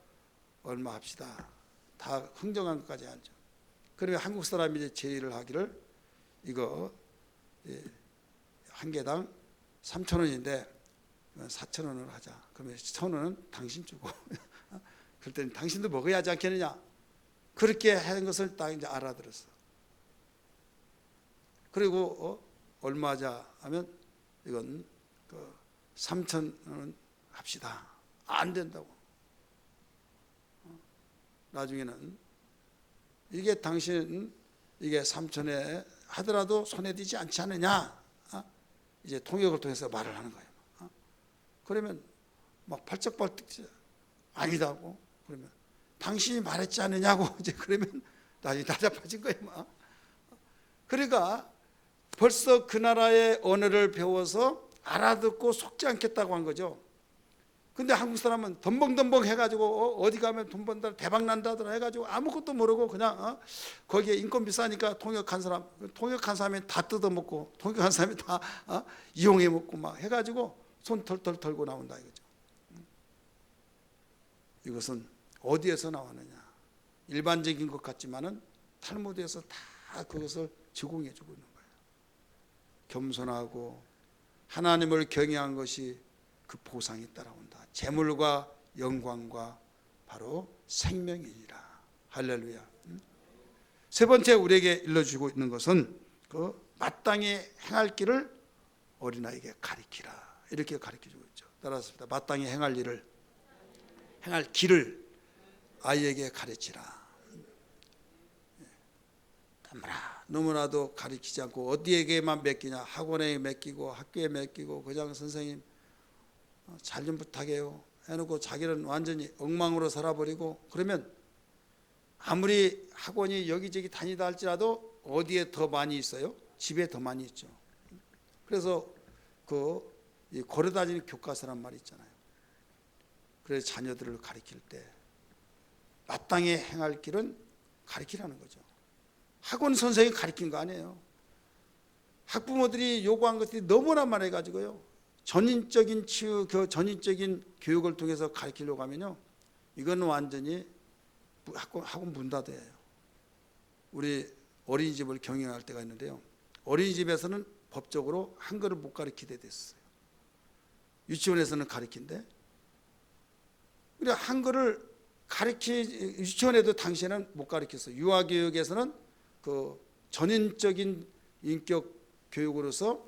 얼마 합시다, 다 흥정한 것까지 하죠. 그러면 한국 사람이 이제 제의를 하기를, 이거 한 개당 3,000원인데 4,000원을 하자. 그러면 1,000원은 당신 주고 그럴 때는 당신도 먹어야 하지 않겠느냐, 그렇게 하는 것을 딱 이제 알아들었어. 그리고 얼마자 하면 이건 3,000원 합시다. 안 된다고. 나중에는 이게 당신 이게 3,000에 하더라도 손해되지 않지 않느냐, 이제 통역을 통해서 말을 하는 거예요. 그러면 막 발쩍발쩍 아니다고, 그러면 당신이 말했지 않느냐고, 이제 그러면 나중에 답답해진 거예요. 막. 그러니까 벌써 그 나라의 언어를 배워서 알아듣고 속지 않겠다고 한 거죠. 근데 한국 사람은 덤벙덤벙 해가지고 어디 가면 돈 번다 대박 난다더라 해가지고 아무것도 모르고 그냥 거기에 인건비 싸니까 통역한 사람이 다 뜯어먹고 통역한 사람이 다 이용해 먹고 막 해가지고 손 털털 털고 나온다 이거죠. 이것은 어디에서 나왔느냐? 일반적인 것 같지만은 탈무드에서 다 그것을 제공해 주고 있는 거예요. 겸손하고 하나님을 경외한 것이 그 보상이 따라온다. 재물과 영광과 바로 생명이니라. 할렐루야. 세 번째 우리에게 일러주고 있는 것은 그 마땅히 행할 길을 어린아이에게 가르치라. 이렇게 가르쳐주고 있죠. 따라서 마땅히 행할 길을 아이에게 가르치라. 너무나도 가르치지 않고 어디에게만 맡기냐? 학원에 맡기고 학교에 맡기고 그냥 선생님 잘 좀 부탁해요 해놓고 자기는 완전히 엉망으로 살아버리고, 그러면 아무리 학원이 여기저기 다니다 할지라도 어디에 더 많이 있어요? 집에 더 많이 있죠. 그래서 걸어다니는 교과서란 말이 있잖아요. 그래서 자녀들을 가르칠 때 마땅히 행할 길은 가르치라는 거죠. 학원 선생님이 가르친 거 아니에요. 학부모들이 요구한 것들이 너무나 많아가지고요. 전인적인 전인적인 교육을 통해서 가르치려고 하면요, 이건 완전히 학원 문 닫아야 해요. 우리 어린이집을 경영할 때가 있는데요, 어린이집에서는 법적으로 한글을 못 가르치게 됐어요. 유치원에서는 가르친데, 우리 한글을 유치원에도 당시에는 못 가르쳤어요. 유아교육에서는 그 전인적인 인격 교육으로서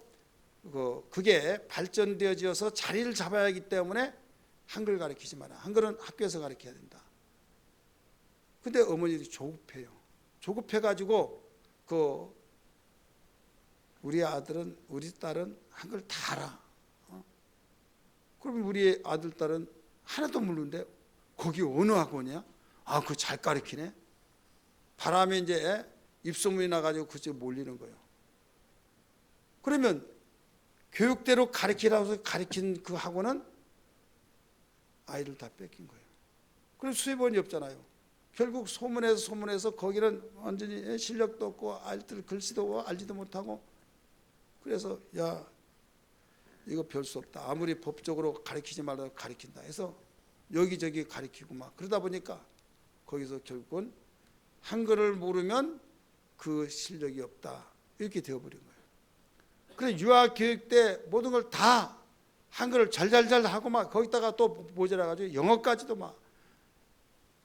그게 발전되어져서 자리를 잡아야 하기 때문에 한글 가르치지 마라. 한글은 학교에서 가르쳐야 된다. 근데 어머니들이 조급해요. 조급해가지고 우리 아들은 우리 딸은 한글 다 알아. 그러면 우리 아들 딸은 하나도 모르는데 거기 어느 학원이야? 그거 잘 가르치네. 바람에 이제 입소문이 나가지고 그쪽에 몰리는 거예요. 그러면 교육대로 가르치라고 해서 가르친 그 학원은 아이를 다 뺏긴 거예요. 그래서 수입원이 없잖아요. 결국 소문해서 거기는 완전히 실력도 없고 아이들 글씨도 알지도 못하고, 그래서 야 이거 별 수 없다. 아무리 법적으로 가르치지 말라고 가르친다 해서 여기저기 가르치고 막 그러다 보니까 거기서 결국은 한글을 모르면 그 실력이 없다 이렇게 되어버린 거예요. 그래서 유아교육 때 모든 걸 다 한글을 잘잘잘 하고 막 거기다가 또 모자라가지고 영어까지도 막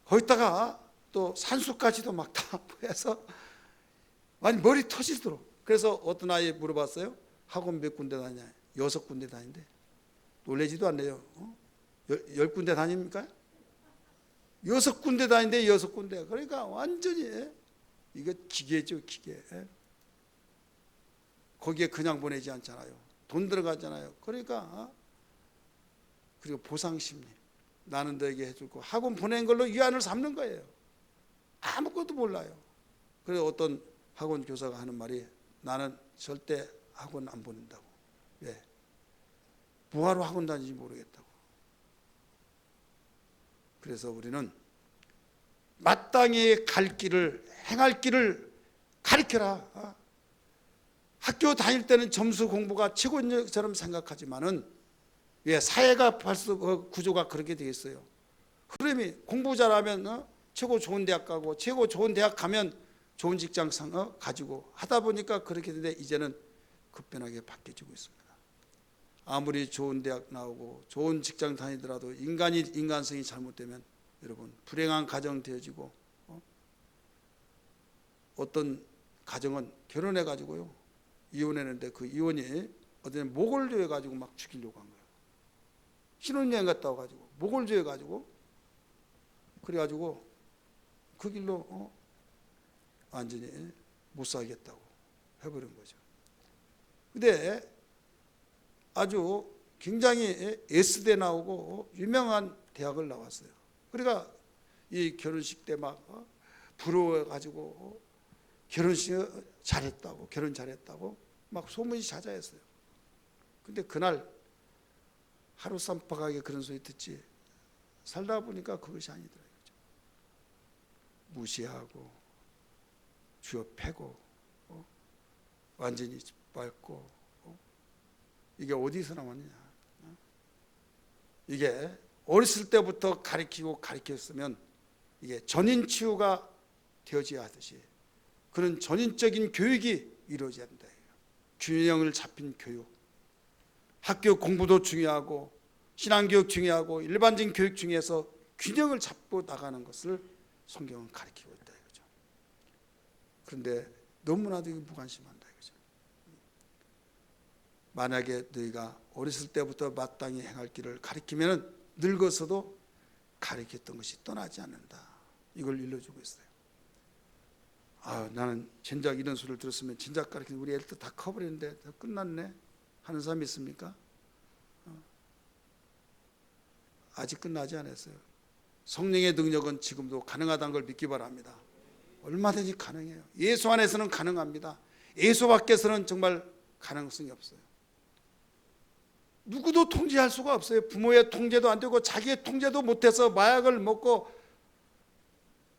거기다가 또 산수까지도 막 다 해서 많이 머리 터지도록. 그래서 어떤 아이 물어봤어요. 학원 몇 군데 다니냐? 6군데 다닌대. 놀라지도 않네요. 10군데 다닙니까? 6군데 다닌대. 6군데. 그러니까 완전히 이거 기계죠, 기계. 거기에 그냥 보내지 않잖아요. 돈 들어가잖아요. 그러니까 그리고 보상심리. 나는 너에게 해줄 거. 학원 보낸 걸로 위안을 삼는 거예요. 아무것도 몰라요. 그래서 어떤 학원 교사가 하는 말이, 나는 절대 학원 안 보낸다고. 왜? 뭐하러 학원 다니는지 모르겠다고. 그래서 우리는 마땅히 갈 길을, 행할 길을 가르쳐라. 학교 다닐 때는 점수 공부가 최고인 것처럼 생각하지만은, 왜? 사회가 벌써 구조가 그렇게 되어 있어요. 흐름이 공부 잘하면 최고 좋은 대학 가고, 최고 좋은 대학 가면 좋은 직장 가지고 하다 보니까 그렇게 되는데, 이제는 급변하게 바뀌어지고 있습니다. 아무리 좋은 대학 나오고 좋은 직장 다니더라도 인간성이 잘못되면 여러분 불행한 가정 되어지고, 어떤 가정은 결혼해 가지고요 이혼했는데 그 이혼이 어떤 목을 조여 가지고 막 죽이려고 한 거예요. 신혼여행 갔다 와가지고 목을 조여 가지고 그래가지고 그 길로 완전히 못 살겠다고 해버린 거죠. 근데 아주 굉장히 S대 나오고 유명한 대학을 나왔어요. 그러니까 이 결혼식 때 막 부러워가지고 결혼식 잘했다고, 결혼 잘했다고 막 소문이 자자했어요. 근데 그날 하루 쌈박하게 그런 소리 듣지 살다 보니까 그것이 아니더라고요. 무시하고 쥐어 패고 완전히 짓밟고 이게 어디서 나왔느냐. 이게 어렸을 때부터 가르치고 가르쳤으면 이게 전인 치유가 되어져야 하듯이 그런 전인적인 교육이 이루어져야 된다. 균형을 잡힌 교육, 학교 공부도 중요하고 신앙교육 중요하고 일반적인 교육 중에서 균형을 잡고 나가는 것을 성경은 가르치고 있다 이거죠. 그런데 너무나도 무관심한다 이거죠. 만약에 너희가 어렸을 때부터 마땅히 행할 길을 가르치면 늙어서도 가르쳤던 것이 떠나지 않는다. 이걸 일러주고 있어요. 나는 진작 이런 소리를 들었으면 진작 가르치는 우리 애들 다 커버렸는데 다 끝났네 하는 사람이 있습니까? 아직 끝나지 않았어요. 성령의 능력은 지금도 가능하다는 걸 믿기 바랍니다. 얼마든지 가능해요. 예수 안에서는 가능합니다. 예수 밖에서는 정말 가능성이 없어요. 누구도 통제할 수가 없어요. 부모의 통제도 안 되고 자기의 통제도 못해서 마약을 먹고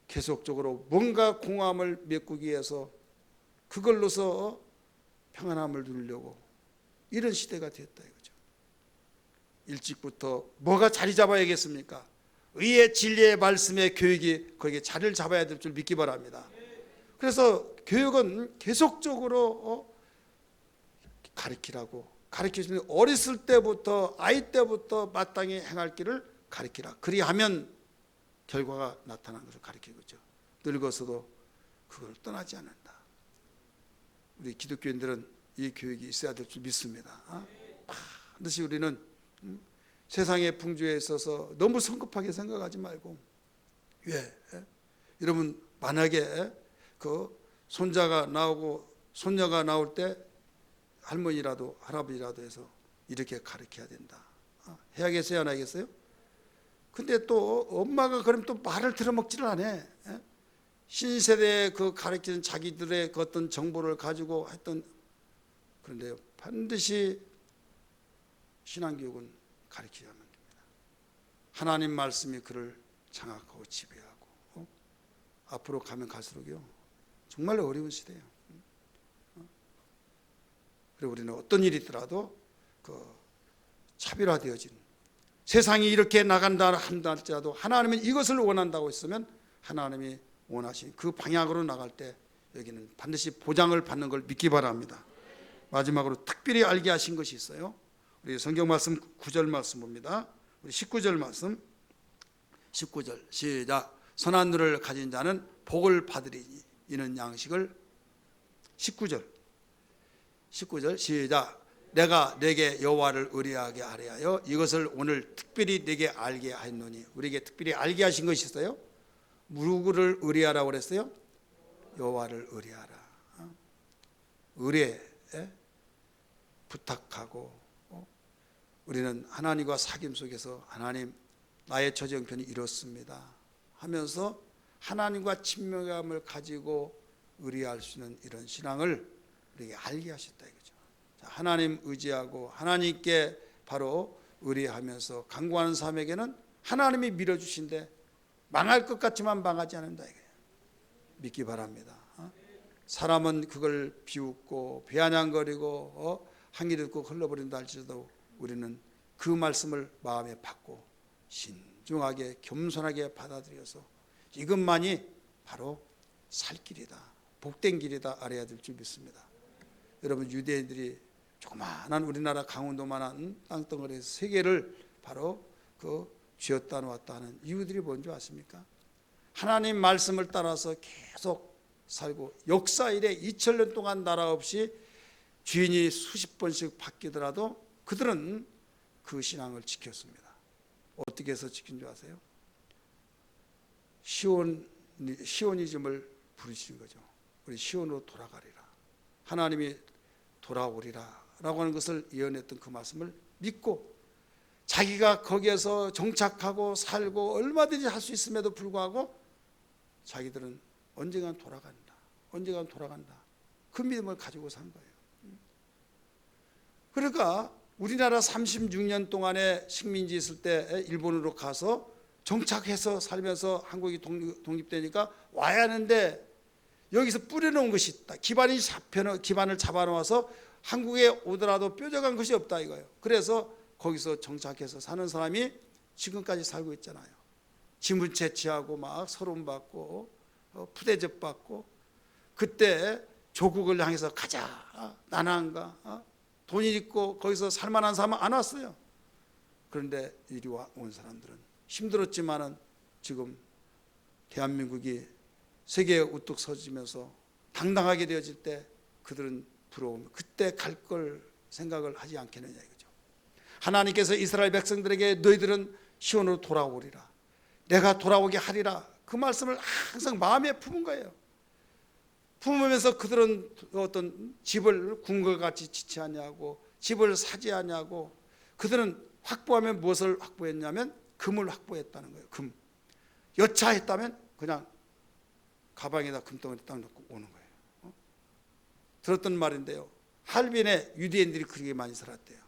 계속적으로 뭔가 공허함을 메꾸기 위해서 그걸로서 평안함을 누리려고 이런 시대가 됐다 이거죠. 일찍부터 뭐가 자리 잡아야겠습니까? 의의 진리의 말씀의 교육이 거기에 자리를 잡아야 될 줄 믿기 바랍니다. 그래서 교육은 계속적으로 가르치라고 가르치시면 어렸을 때부터 아이 때부터 마땅히 행할 길을 가르치라. 그리하면 결과가 나타나는 것을 가르치는 거죠. 늙어서도 그걸 떠나지 않는다. 우리 기독교인들은 이 교육이 있어야 될 줄 믿습니다. 반드시 우리는 세상의 풍조에 있어서 너무 성급하게 생각하지 말고 왜? 여러분 만약에 그 손자가 나오고 손녀가 나올 때 할머니라도 할아버지라도 해서 이렇게 가르쳐야 된다. 해야겠어요? 안 하겠어요? 근데 또 엄마가 그럼 또 말을 들어먹지를 않아. 신세대에 그 가르치는 자기들의 그 어떤 정보를 가지고 했던 그런데 반드시 신앙교육은 가르치야만 됩니다. 하나님 말씀이 그를 장악하고 지배하고 앞으로 가면 갈수록요 정말 어려운 시대예요. 그리고 우리는 어떤 일이 있더라도 그 차별화되어진 세상이 이렇게 나간다 한다 할지라도 하나님은 이것을 원한다고 했으면 하나님이 원하신 그 방향으로 나갈 때 여기는 반드시 보장을 받는 걸 믿기 바랍니다. 마지막으로 특별히 알게 하신 것이 있어요. 우리 성경 말씀 9절 말씀 봅니다. 우리 19절 말씀 19절 시작. 선한 눈을 가진 자는 복을 받으리니 이는 양식을 19절 시작. 내가 내게 여호와를 의뢰하게 하려 하여 이것을 오늘 특별히 내게 알게 하였노니 우리에게 특별히 알게 하신 것이 있어요. 누구를 의뢰하라고 그랬어요? 여호와를 의뢰하라. 의뢰 부탁하고 우리는 하나님과 사귐 속에서 하나님 나의 처지 형편이 이렇습니다 하면서 하나님과 친밀감을 가지고 의뢰할 수 있는 이런 신앙을 우리에게 알게 하셨다 이거죠. 하나님 의지하고 하나님께 바로 의뢰하면서 간구하는 사람에게는 하나님이 밀어주신데 망할 것 같지만 망하지 않는다 이거예요. 믿기 바랍니다. 사람은 그걸 비웃고 비아냥거리고 항의를 듣고 흘러버린다 할지라도 우리는 그 말씀을 마음에 받고 신중하게 겸손하게 받아들여서 이것만이 바로 살 길이다 복된 길이다 알아야 될 줄 믿습니다. 여러분 유대인들이 조그마한 우리나라 강원도만한 땅덩어리에서 세계를 바로 그 쥐었다 놓았다 하는 이유들이 뭔지 아십니까? 하나님 말씀을 따라서 계속 살고 역사 이래 2000년 동안 나라 없이 주인이 수십 번씩 바뀌더라도 그들은 그 신앙을 지켰습니다. 어떻게 해서 지킨 줄 아세요? 시온이즘을 부르시는 거죠. 우리 시온으로 돌아가리라. 하나님이 돌아오리라 라고 하는 것을 예언했던 그 말씀을 믿고 자기가 거기에서 정착하고 살고 얼마든지 할 수 있음에도 불구하고 자기들은 언젠간 돌아간다. 언젠간 돌아간다. 그 믿음을 가지고 산 거예요. 그러니까 우리나라 36년 동안에 식민지 있을 때 일본으로 가서 정착해서 살면서 한국이 독립되니까 와야 하는데 여기서 뿌려놓은 것이 있다. 기반을 잡아놓아서 한국에 오더라도 뾰족한 것이 없다 이거예요. 그래서 거기서 정착해서 사는 사람이 지금까지 살고 있잖아요. 지문 채취하고 막 서론받고 푸대접 받고, 그때 조국을 향해서 가자 나나한가 돈이 있고 거기서 살만한 사람은 안 왔어요. 그런데 이리 온 사람들은 힘들었지만은 지금 대한민국이 세계에 우뚝 서지면서 당당하게 되어질 때 그들은 부러우면 그때 갈 걸 생각을 하지 않겠느냐 이거죠. 하나님께서 이스라엘 백성들에게 너희들은 시온으로 돌아오리라, 내가 돌아오게 하리라, 그 말씀을 항상 마음에 품은 거예요. 품으면서 그들은 어떤 집을 궁궐같이 지체하냐고, 집을 사지하냐고, 그들은 확보하면 무엇을 확보했냐면 금을 확보했다는 거예요. 금. 여차했다면 그냥 가방에다 금덩어리 딱 넣고 오는 거예요. 들었던 말인데요, 할빈에 유대인들이 그렇게 많이 살았대요.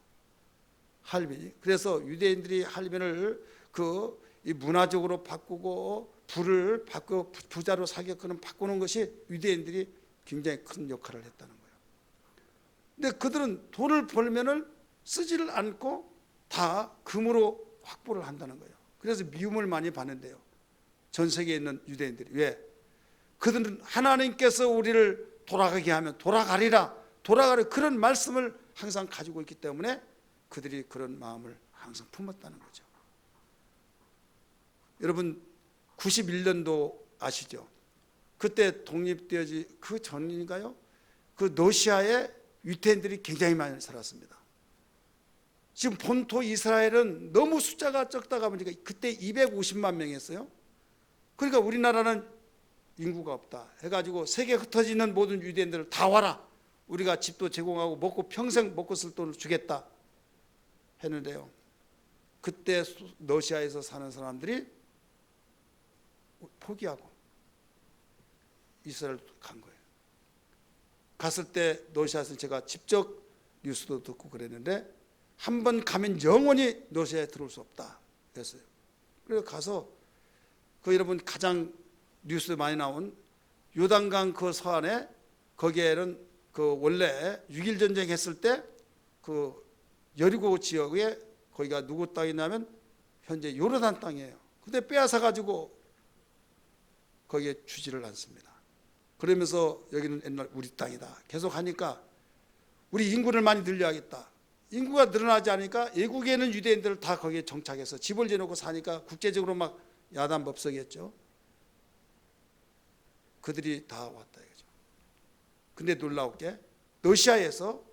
할빈이. 그래서 유대인들이 할빈을 이 문화적으로 바꾸고 부를 바꾸고 부자로 사격하는 바꾸는 것이 유대인들이 굉장히 큰 역할을 했다는 거예요. 근데 그들은 돈을 벌면은 쓰지를 않고 다 금으로 확보를 한다는 거예요. 그래서 미움을 많이 받는데요, 전 세계에 있는 유대인들이. 왜? 그들은 하나님께서 우리를 돌아가게 하면 돌아가리라, 그런 말씀을 항상 가지고 있기 때문에 그들이 그런 마음을 항상 품었다는 거죠. 여러분 91년도 아시죠? 그때 독립되어지 그 전인가요? 그 러시아에 유태인들이 굉장히 많이 살았습니다. 지금 본토 이스라엘은 너무 숫자가 적다가 보니까 그때 250만 명이었어요. 그러니까 우리나라는 인구가 없다 해가지고 세계에 흩어져 있는 모든 유대인들을 다 와라, 우리가 집도 제공하고 평생 먹고 쓸 돈을 주겠다 했는데요, 그때 러시아에서 사는 사람들이 포기하고 이스라엘 간 거예요. 갔을 때 러시아에서 제가 직접 뉴스도 듣고 그랬는데 한 번 가면 영원히 러시아에 들어올 수 없다 그랬어요. 그래서 가서 여러분 가장 뉴스 많이 나온 요단강 그 서안에, 거기에는 원래 6.1 전쟁 했을 때 여리고 지역에 거기가 누구 땅이냐면 현재 요르단 땅이에요. 근데 빼앗아 가지고 거기에 주지를 않습니다. 그러면서 여기는 옛날 우리 땅이다 계속 하니까 우리 인구를 많이 늘려야겠다. 인구가 늘어나지 않으니까 외국에는 유대인들을 다 거기에 정착해서 집을 지어놓고 사니까 국제적으로 막 야단법석이었죠. 그들이 다 왔다 이거죠. 근데 놀라웠게 러시아에서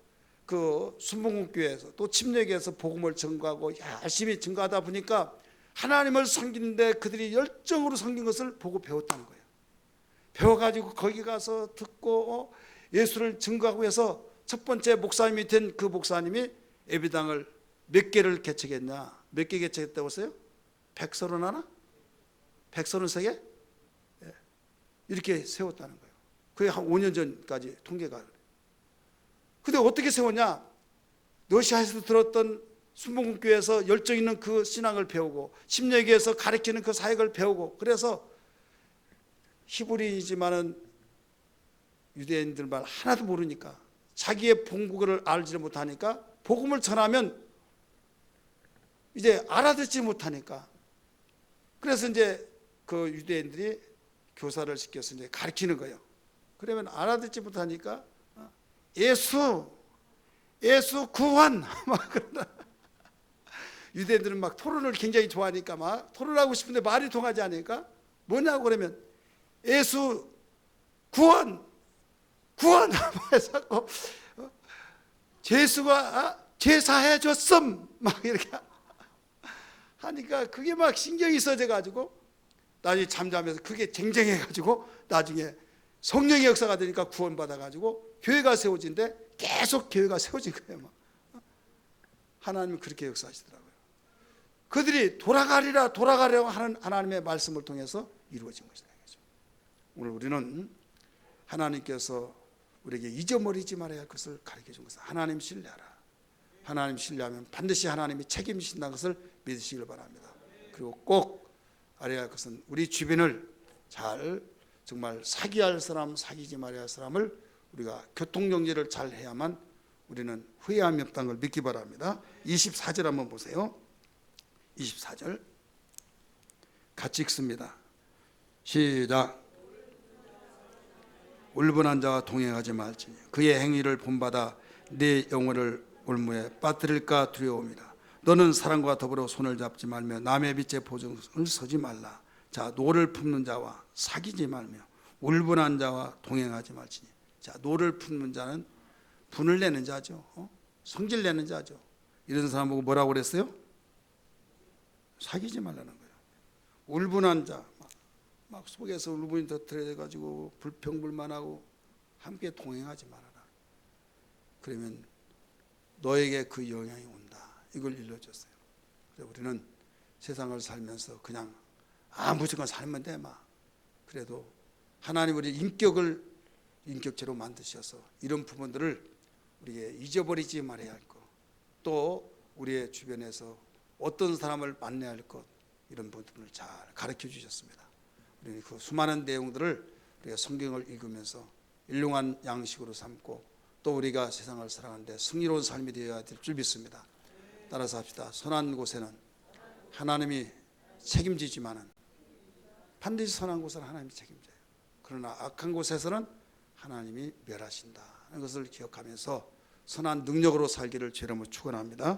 순복음교회에서 또 침례교회에서 복음을 전가하고 열심히 전가하다 보니까 하나님을 섬기는데 그들이 열정으로 섬긴 것을 보고 배웠다는 거예요. 배워가지고 거기 가서 듣고 예수를 증거하고 해서 첫 번째 목사님이 된 그 목사님이 예배당을 몇 개를 개척했냐? 몇 개 개척했다고 했어요? 131? 133개? 이렇게 세웠다는 거예요. 그게 한 5년 전까지 통계가. 근데 어떻게 세웠냐? 러시아에서 들었던 순복음교회에서 열정 있는 그 신앙을 배우고 침례교회에서 가르치는 그 사역을 배우고, 그래서 히브리이지만은 유대인들 말 하나도 모르니까 자기의 본국어를 알지 못하니까 복음을 전하면 이제 알아듣지 못하니까, 그래서 이제 그 유대인들이 교사를 시켜서 이제 가르치는 거예요. 그러면 알아듣지 못하니까 예수 구원 막 그런다. 유대인들은 막 토론을 굉장히 좋아하니까 막 토론하고 싶은데 말이 통하지 않으니까 뭐냐고 그러면 예수 구원 해서 예수가 제사해 줬음 막 이렇게 하니까 그게 막 신경이 써져 가지고 나중에 잠자면서 그게 쟁쟁해 가지고 나중에 성령의 역사가 되니까 구원받아 가지고 교회가 세워진데 계속 교회가 세워진 거예요. 막. 하나님은 그렇게 역사하시더라고요. 그들이 돌아가려고 하는 하나님의 말씀을 통해서 이루어진 것이다. 오늘 우리는 하나님께서 우리에게 잊어버리지 말아야 할 것을 가르쳐 준 것을 하나님 신뢰하라. 하나님 신뢰하면 반드시 하나님이 책임지신다는 것을 믿으시길 바랍니다. 그리고 꼭 알아야 할 것은 우리 주변을 잘 정말 사귀할 사람, 사귀지 말아야 할 사람을 우리가 교통정리를 잘 해야만 우리는 후회함이 없다는 걸 믿기 바랍니다. 24절 한번 보세요. 24절 같이 읽습니다. 시작. 울분한 자와 동행하지 말지니 그의 행위를 본받아 네 영혼을 올무에 빠뜨릴까 두려움이라. 너는 사랑과 더불어 손을 잡지 말며 남의 빛에 보증을 서지 말라. 자, 노를 품는 자와 사귀지 말며 울분한 자와 동행하지 말지니. 자, 노를 품는 자는 분을 내는 자죠. 성질 내는 자죠. 이런 사람 보고 뭐라고 그랬어요? 사귀지 말라는 거예요. 울분한 자, 막 속에서 울분이 터뜨려가지고 불평불만하고 함께 동행하지 말아라. 그러면 너에게 그 영향이 온다. 이걸 일러줬어요. 그래서 우리는 세상을 살면서 그냥 무조건 살면 돼 막. 그래도 하나님 우리 인격체로 만드셔서 이런 부분들을 우리에게 잊어버리지 말아야 할 것, 또 우리의 주변에서 어떤 사람을 만나야 할 것, 이런 부분을 잘 가르쳐 주셨습니다. 우리는 그 수많은 내용들을 우리가 성경을 읽으면서 일용한 양식으로 삼고 또 우리가 세상을 살아가는데 승리로운 삶이 되어야 될 줄 믿습니다. 따라서 합시다. 선한 곳에는 하나님이 책임지지만은 반드시 선한 곳은 하나님이 책임져요. 그러나 악한 곳에서는 하나님이 멸하신다 하는 것을 기억하면서 선한 능력으로 살기를 주님으로 축원합니다.